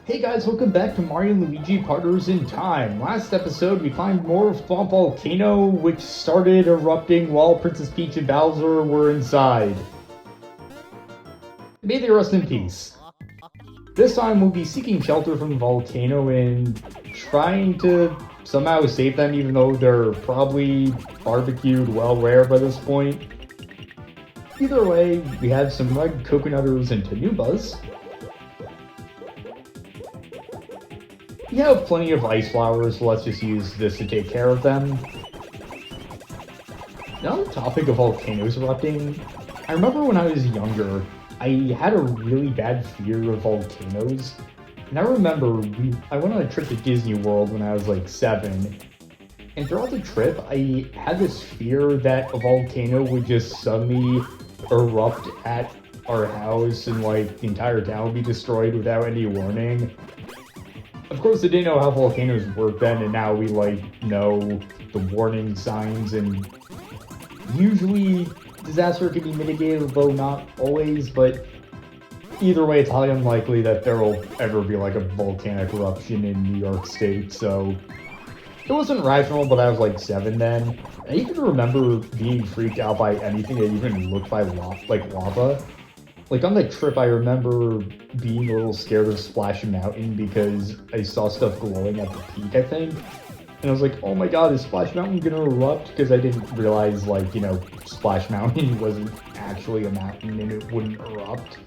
Hey guys, welcome back to Mario and Luigi Partners in Time. Last episode, we climbed more of Swamp Volcano, which started erupting while Princess Peach and Bowser were inside. May they rest in peace. This time, we'll be seeking shelter from the volcano and trying to somehow save them, even though they're probably barbecued well rare by this point. Either way, we have some red coconutters and tanubas. We have plenty of ice flowers, so let's just use this to take care of them. Now on the topic of volcanoes erupting, I remember when I was younger, I had a really bad fear of volcanoes. And I remember I went on a trip to Disney World when I was like 7, and throughout the trip I had this fear that a volcano would just suddenly erupt at our house and like the entire town would be destroyed without any warning. Of course, I didn't know how volcanoes work then, and now we, know the warning signs, and usually disaster can be mitigated, though not always, but either way, it's highly unlikely that there will ever be, a volcanic eruption in New York State, so it wasn't rational, but I was, 7 then. I even remember being freaked out by anything that even looked like lava. On the trip, I remember being a little scared of Splash Mountain because I saw stuff glowing at the peak, I think. And I was like, oh my god, is Splash Mountain gonna erupt? Because I didn't realize, Splash Mountain wasn't actually a mountain and it wouldn't erupt.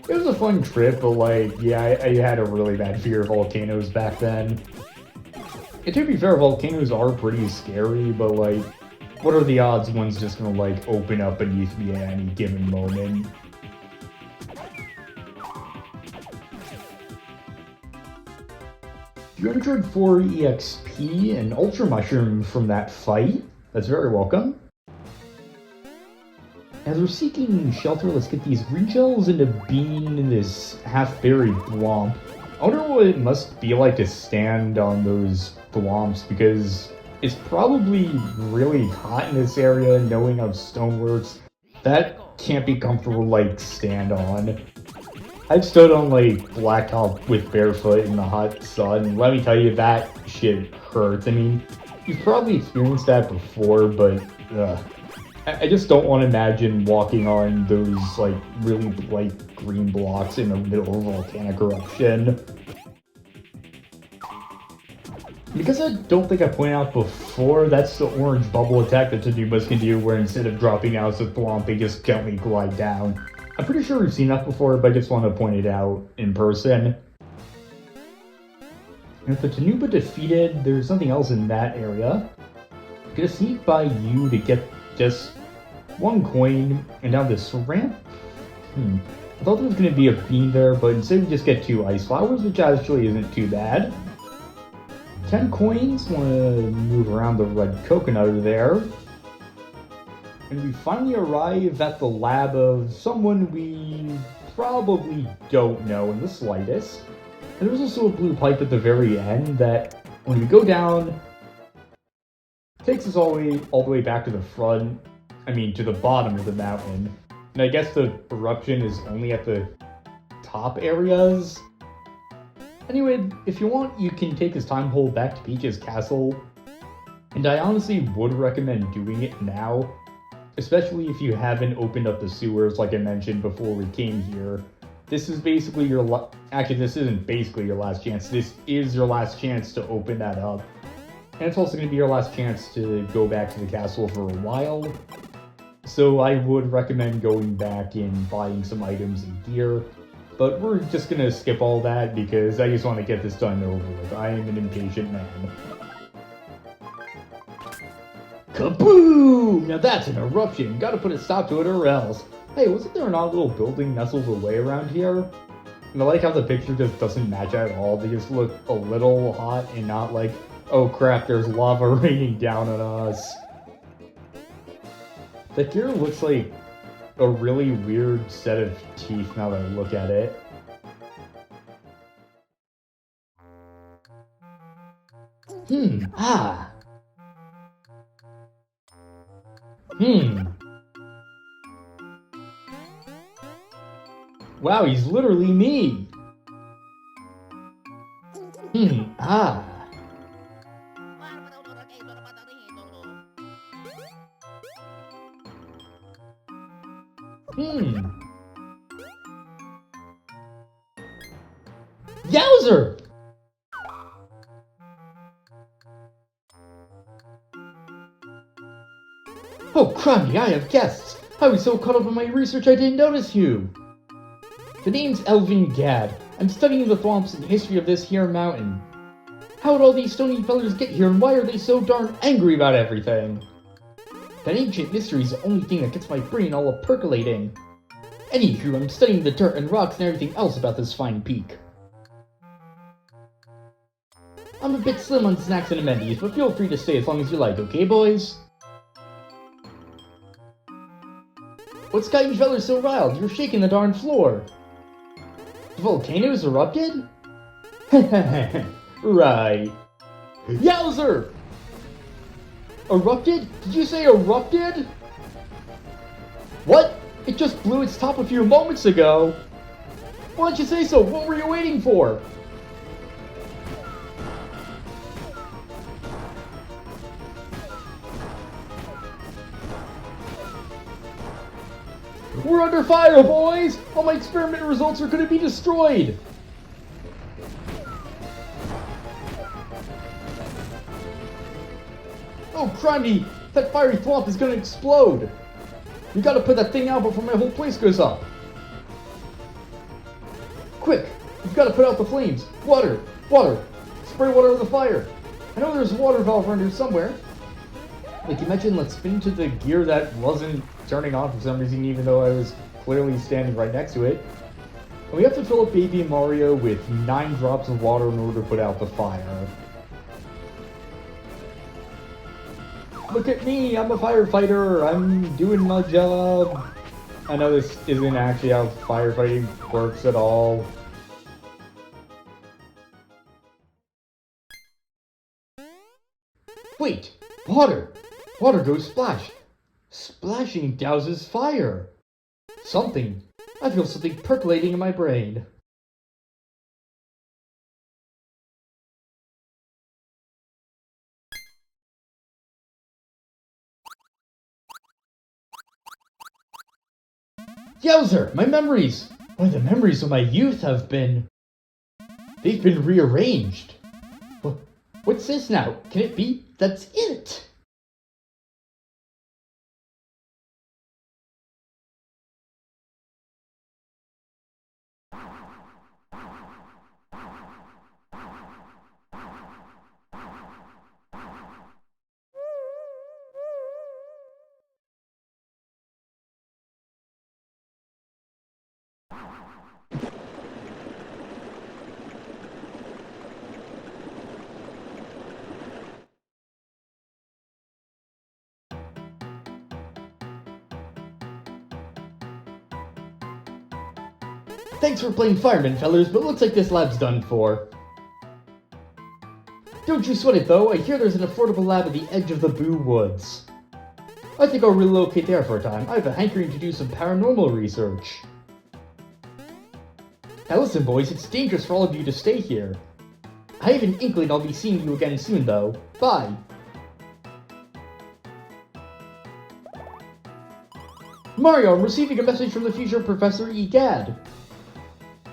It was a fun trip, but, yeah, I had a really bad fear of volcanoes back then. And to be fair, volcanoes are pretty scary, but, what are the odds one's just gonna, open up beneath me at any given moment? You entered 4 EXP and Ultra Mushroom from that fight. That's very welcome. As we're seeking shelter, let's get these green shells and a bean in this half-buried thwomp. I wonder what it must be like to stand on those thwomps, because it's probably really hot in this area, knowing how stone works. That can't be comfortable, stand on. I've stood on, blacktop with barefoot in the hot sun, and let me tell you, that shit hurts. I mean, you've probably experienced that before, but, I just don't want to imagine walking on those, really bright green blocks in the middle of a volcanic eruption. Because I don't think I pointed out before, that's the orange bubble attack that Tanubas can do, where instead of dropping out as a thwomp, they just gently glide down. I'm pretty sure we've seen that before, but I just want to point it out in person. And with the Tanuba defeated, there's something else in that area. I'm gonna sneak by you to get just 1 coin, and down this ramp. I thought there was gonna be a bean there, but instead we just get 2 ice flowers, which actually isn't too bad. 10 coins, want to move around the red coconut there. And we finally arrive at the lab of someone we probably don't know in the slightest. And there's also a blue pipe at the very end that, when we go down, takes us all the way back to the front, to the bottom of the mountain. And I guess the eruption is only at the top areas. Anyway, if you want, you can take this time hole back to Peach's castle, and I honestly would recommend doing it now, especially if you haven't opened up the sewers like I mentioned before we came here. This is basically actually, this isn't basically your last chance, this is your last chance to open that up. And it's also going to be your last chance to go back to the castle for a while, so I would recommend going back and buying some items and gear. But we're just gonna skip all that because I just want to get this done and over with. I am an impatient man. Kaboom! Now that's an eruption. Gotta put a stop to it or else. Hey, wasn't there an odd little building nestled away around here? And I like how the picture just doesn't match at all. They just look a little hot and not like, oh crap, there's lava raining down on us. That gear looks like a really weird set of teeth now that I look at it. Wow, he's literally me! Ah. Yowzer! Oh, crummy, I have guests! I was so caught up in my research I didn't notice you! The name's Elvin Gad. I'm studying the thwomps and the history of this here mountain. How'd all these stony fellers get here and why are they so darn angry about everything? That ancient mystery is the only thing that gets my brain all percolating. Anywho, I'm studying the dirt and rocks and everything else about this fine peak. I'm a bit slim on snacks and amenities, but feel free to stay as long as you like, okay boys? What's got you fellers so riled? You're shaking the darn floor. The volcano's erupted? Right. Yowzer! Erupted? Did you say erupted? What? It just blew its top a few moments ago. Why don't you say so? What were you waiting for? We're under fire, boys! All my experiment results are going to be destroyed! Oh, crimey! That fiery thwomp is going to explode! We gotta put that thing out before my whole place goes up! Quick! We've gotta put out the flames! Water! Water! Spray water on the fire! I know there's a water valve around here somewhere! Like, imagine, let's spin into the gear that wasn't turning on for some reason, even though I was clearly standing right next to it. And we have to fill up Baby Mario with 9 drops of water in order to put out the fire. Look at me, I'm a firefighter, I'm doing my job. I know this isn't actually how firefighting works at all. Wait, water! Water goes splash! Splashing douses fire! Something. I feel something percolating in my brain. Yowzer! My memories! Why, the memories of my youth have been... They've been rearranged. What's this now? Can it be? That's it! Thanks for playing fireman, fellers, but looks like this lab's done for. Don't you sweat it, though. I hear there's an affordable lab at the edge of the Boo Woods. I think I'll relocate there for a time. I have a hankering to do some paranormal research. Now listen, boys, it's dangerous for all of you to stay here. I have an inkling I'll be seeing you again soon, though. Bye. Mario, I'm receiving a message from the future Professor Egad.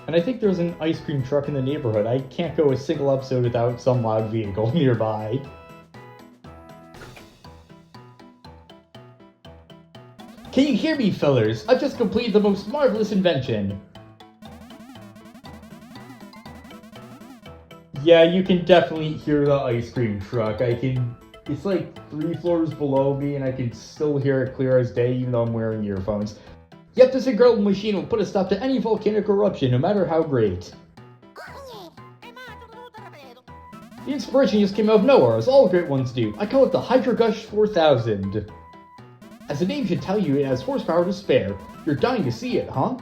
And I think there's an ice cream truck in the neighborhood. I can't go a single episode without some loud vehicle nearby. Can you hear me, fellers? I've just completed the most marvelous invention. Yeah, you can definitely hear the ice cream truck. It's like 3 floors below me and I can still hear it clear as day even though I'm wearing earphones. Yep, this incredible machine will put a stop to any volcanic eruption, no matter how great. The inspiration just came out of nowhere, as all great ones do. I call it the Hydro Gush 4000. As the name should tell you, it has horsepower to spare. You're dying to see it, huh?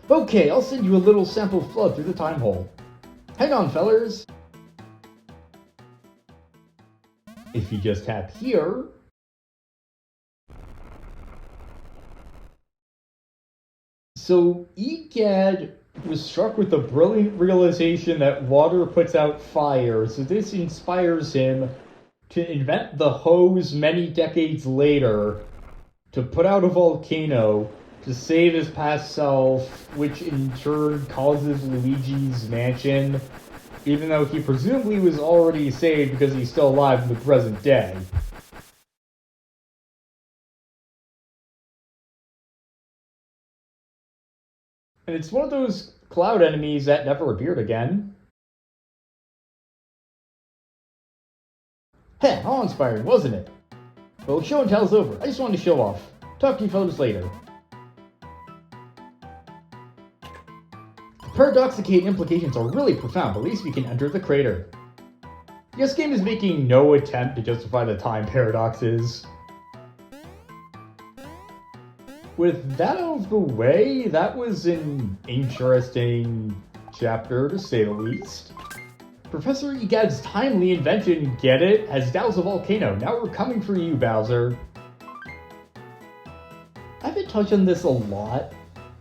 Okay, I'll send you a little sample flood through the time hole. Hang on, fellers. If you just tap here... So, Egad was struck with the brilliant realization that water puts out fire, so this inspires him to invent the hose many decades later to put out a volcano to save his past self, which in turn causes Luigi's mansion, even though he presumably was already saved because he's still alive in the present day. And it's one of those cloud enemies that never appeared again. Heh, all inspiring, wasn't it? Well, show and tell's over. I just wanted to show off. Talk to you fellas later. The paradoxicate implications are really profound, but at least we can enter the crater. This game is making no attempt to justify the time paradoxes. With that out of the way, that was an interesting chapter, to say the least. Professor Egad's timely invention, get it, has doused a volcano. Now we're coming for you, Bowser. I haven't touched on this a lot,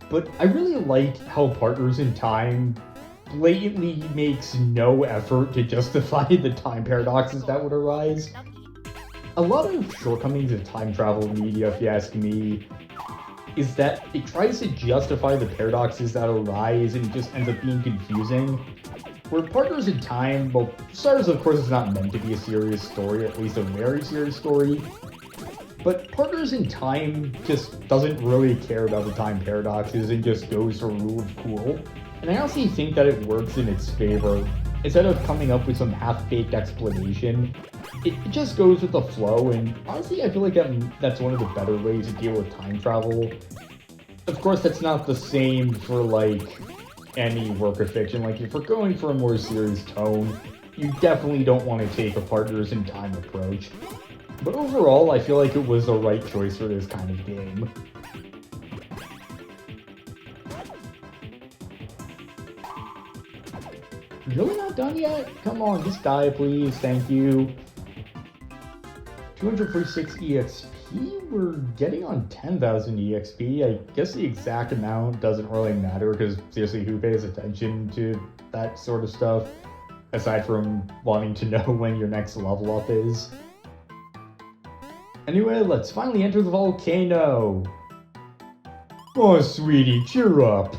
but I really like how Partners in Time blatantly makes no effort to justify the time paradoxes that would arise. A lot of shortcomings of time travel media, if you ask me, is that it tries to justify the paradoxes that arise and it just ends up being confusing. Where Partners in Time, well, Stars of course is not meant to be a serious story, or at least a very serious story, but Partners in Time just doesn't really care about the time paradoxes and just goes for rule of cool. And I honestly think that it works in its favor. Instead of coming up with some half-baked explanation, it just goes with the flow, and honestly I feel like that's one of the better ways to deal with time travel. Of course that's not the same for like any work of fiction. Like if we're going for a more serious tone, you definitely don't want to take a Partners in Time approach. But overall, I feel like it was the right choice for this kind of game. Really not done yet? Come on, just die please, thank you. 246 EXP? We're getting on 10,000 EXP. I guess the exact amount doesn't really matter because seriously, who pays attention to that sort of stuff? Aside from wanting to know when your next level up is. Anyway, let's finally enter the volcano! Oh, sweetie, cheer up!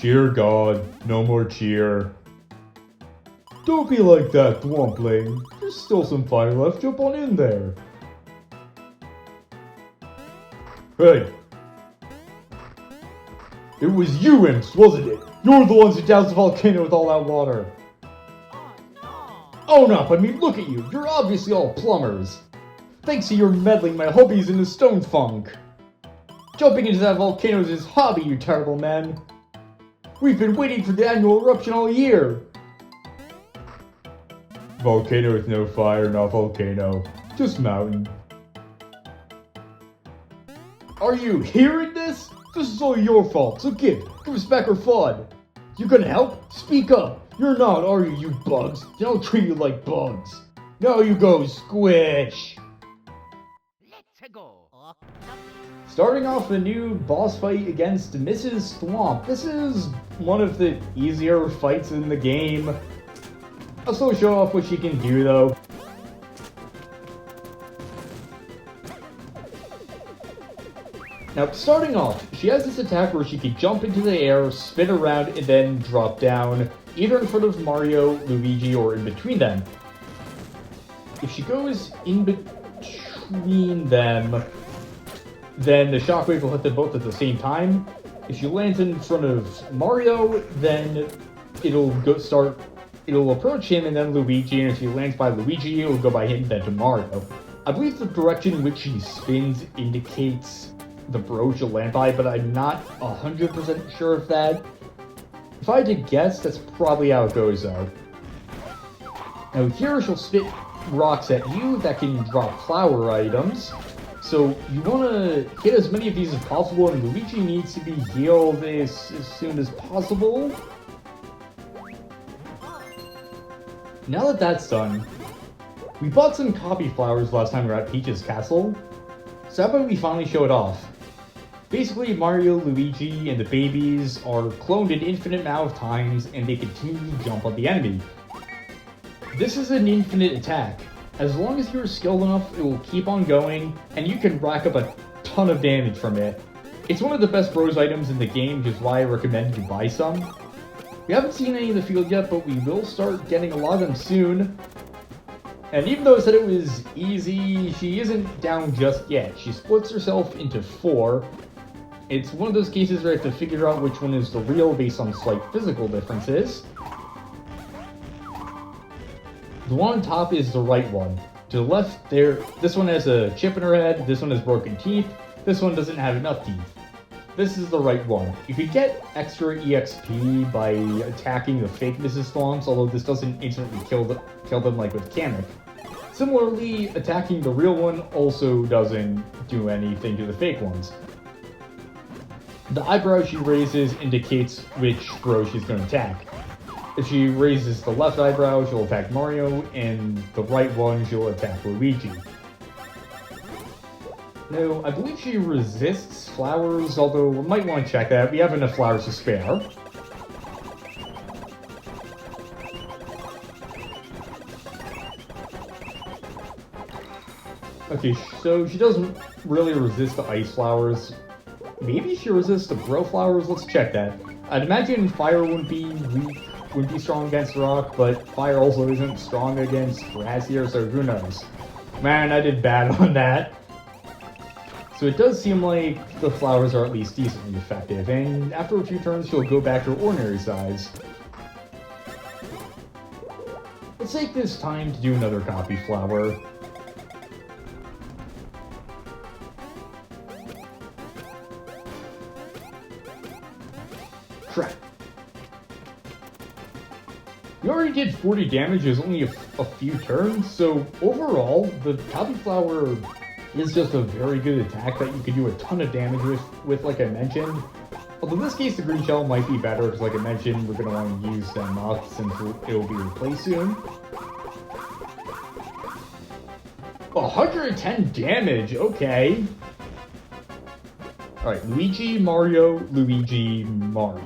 Dear God, no more cheer. Don't be like that, Thwompling. There's still some fire left, jump on in there. Hey! It was you, imps, wasn't it? You're the ones who doused the volcano with all that water. Own up, I mean, look at you. You're obviously all plumbers. Thanks to your meddling, my hobby's in the stone funk. Jumping into that volcano is his hobby, you terrible man. We've been waiting for the annual eruption all year. Volcano with no fire, not volcano. Just mountain. Are you hearing this? This is all your fault, so give us back our fun. You gonna help? Speak up. You're not, are you, you bugs? They don't treat you like bugs. Now you go, squish. Let's go. Starting off a new boss fight against Mrs. Thwomp. This is one of the easier fights in the game. I'll still show off what she can do though. Now, starting off, she has this attack where she can jump into the air, spin around, and then drop down, either in front of Mario, Luigi, or in between them. If she goes in between them, then the shockwave will hit them both at the same time. If she lands in front of Mario, then it'll approach him and then Luigi, and if she lands by Luigi, it'll go by him, then to Mario. I believe the direction in which she spins indicates the bro she'll land by, but I'm not 100% sure of that. If I had to guess, that's probably how it goes though. Now here she'll spit rocks at you that can drop flower items. So you want to hit as many of these as possible, and Luigi needs to be healed as soon as possible. Now that that's done, we bought some copy flowers last time we were at Peach's castle, so how about we finally show it off? Basically, Mario, Luigi, and the babies are cloned an infinite amount of times, and they continue to jump on the enemy. This is an infinite attack. As long as you're skilled enough, it will keep on going, and you can rack up a ton of damage from it. It's one of the best bros items in the game, which is why I recommend you buy some. We haven't seen any in the field yet, but we will start getting a lot of them soon. And even though I said it was easy, she isn't down just yet. She splits herself into 4. It's one of those cases where I have to figure out which one is the real based on slight physical differences. The one on top is the right one. To the left, this one has a chip in her head, this one has broken teeth, this one doesn't have enough teeth. This is the right one. You could get extra EXP by attacking the fake Mrs. Thwomps, although this doesn't instantly kill them like with Kamek. Similarly, attacking the real one also doesn't do anything to the fake ones. The eyebrow she raises indicates which bro she's going to attack. If she raises the left eyebrow, she'll attack Mario, and the right one, she'll attack Luigi. No, I believe she resists flowers, although we might want to check that. We have enough flowers to spare. Okay, so she doesn't really resist the ice flowers. Maybe she resists the bro flowers? Let's check that. I'd imagine fire wouldn't be strong against rock, but fire also isn't strong against grass here, so who knows. Man, I did bad on that. So it does seem like the flowers are at least decently effective, and after a few turns she'll go back to her ordinary size. Let's take this time to do another copy flower. Crap. We already did 40 damage, it was only a few turns, so overall, the copy flower is just a very good attack that you can do a ton of damage with like I mentioned. Although in this case, the green shell might be better, because like I mentioned, we're going to want to use them up since it will be replaced soon. 110 damage, okay. Alright, Luigi, Mario, Luigi, Mario.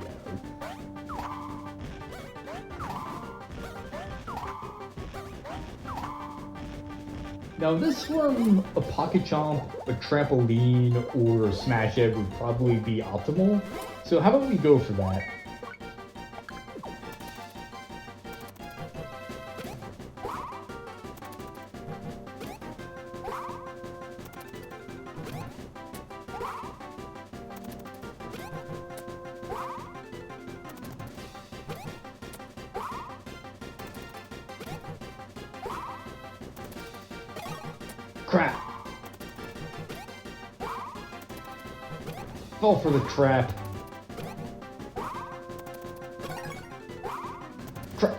Now this one, a Pocket Chomp, a Trampoline, or a Smash Head would probably be optimal. So how about we go for that? Crap! Fall for the trap. Crap.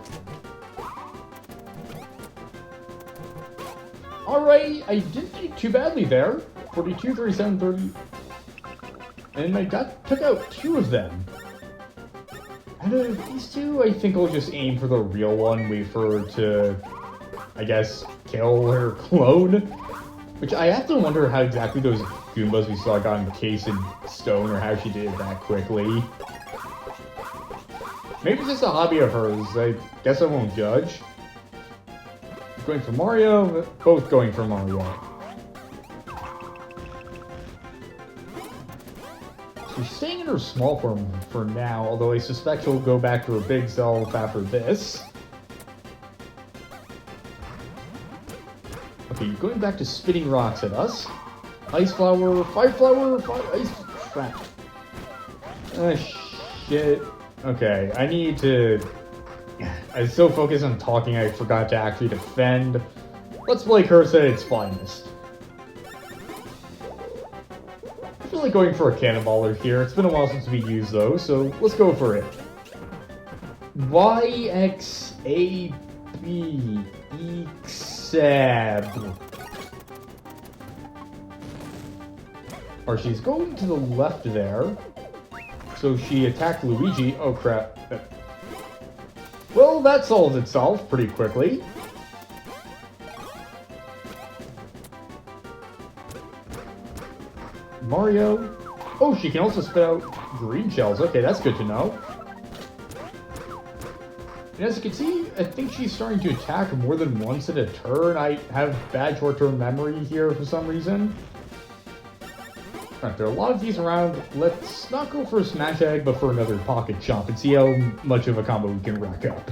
Alright, I didn't do too badly there. 42, 37, 30. And I took out 2 of them. Out of these 2, I think I'll just aim for the real one, wait for her to, I guess, kill her clone. Which I have to wonder how exactly those Goombas we saw got encased in stone, or how she did it that quickly. Maybe it's just a hobby of hers, I guess I won't judge. Going for Mario, both going for Mario. She's staying in her small form for now, although I suspect she'll go back to her big self after this. Okay, you're going back to spitting rocks at us. Ice flower, fire flower, ice... crap. Shit. Okay, I need to... I was so focused on talking I forgot to actually defend. Let's play Curse at its finest. I feel like going for a cannonballer here. It's been a while since we used those, so let's go for it. Y, X, A, B, E, Sab. Or she's going to the left there. So she attacked Luigi. Oh crap. Well, that solves itself pretty quickly. Mario. Oh, she can also spit out green shells. Okay, that's good to know. And as you can see, I think she's starting to attack more than once in a turn. I have bad short-term memory here for some reason. Alright, there are a lot of these around. Let's not go for a Smash Egg, but for another Pocket Chomp and see how much of a combo we can rack up.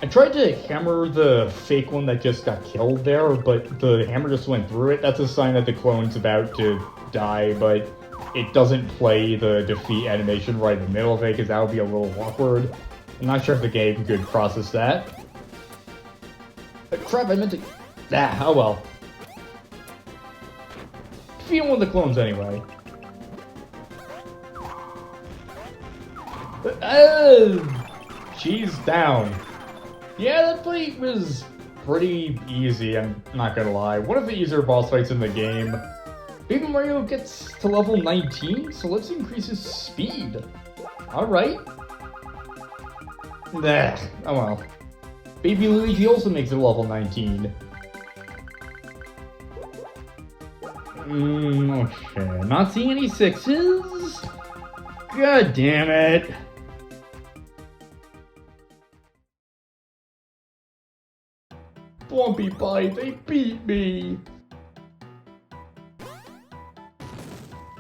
I tried to hammer the fake one that just got killed there, but the hammer just went through it. That's a sign that the clone's about to die, but it doesn't play the defeat animation right in the middle of it, because that would be a little awkward. I'm not sure if the game could process that. Crap, I meant to... Ah, oh well. Defeat one of the clones anyway. She's down. Yeah, that fight was pretty easy, I'm not gonna lie. One of the easier boss fights in the game. Baby Mario gets to level 19, so let's increase his speed. Alright. Nah, oh well. Baby Luigi also makes it level 19. Okay, not seeing any 6s? God damn it. Bumpy Pie, they beat me!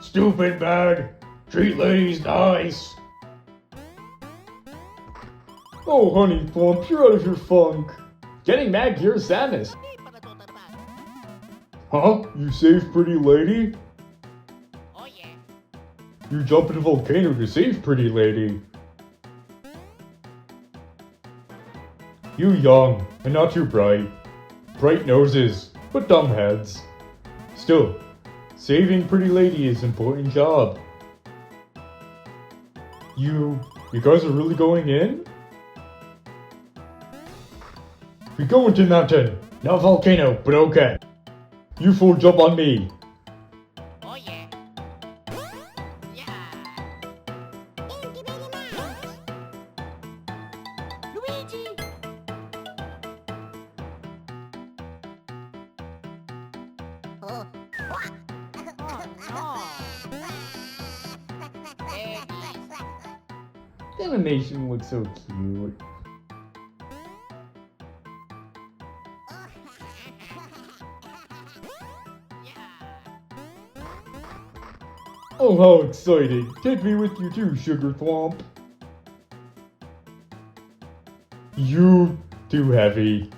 Stupid bag! Treat ladies nice! Oh, honey Thwomp, you're out of your funk. Getting mad cures sadness. Huh? You saved Pretty Lady? Oh yeah. You jump in a volcano to save Pretty Lady. You young, and not too bright. Bright noses, but dumb heads. Still, saving Pretty Lady is an important job. You guys are really going in? We go into mountain, not volcano, but okay. You fool jump on me. Oh yeah. Yeah. Thank you very much. Luigi. Oh. The animation looks so cute. Oh, how exciting! Take me with you too, Sugar Thwomp. You too heavy.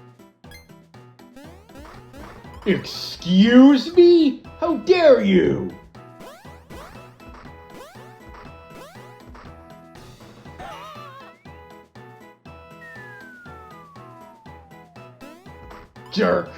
Excuse me? How dare you? Jerk.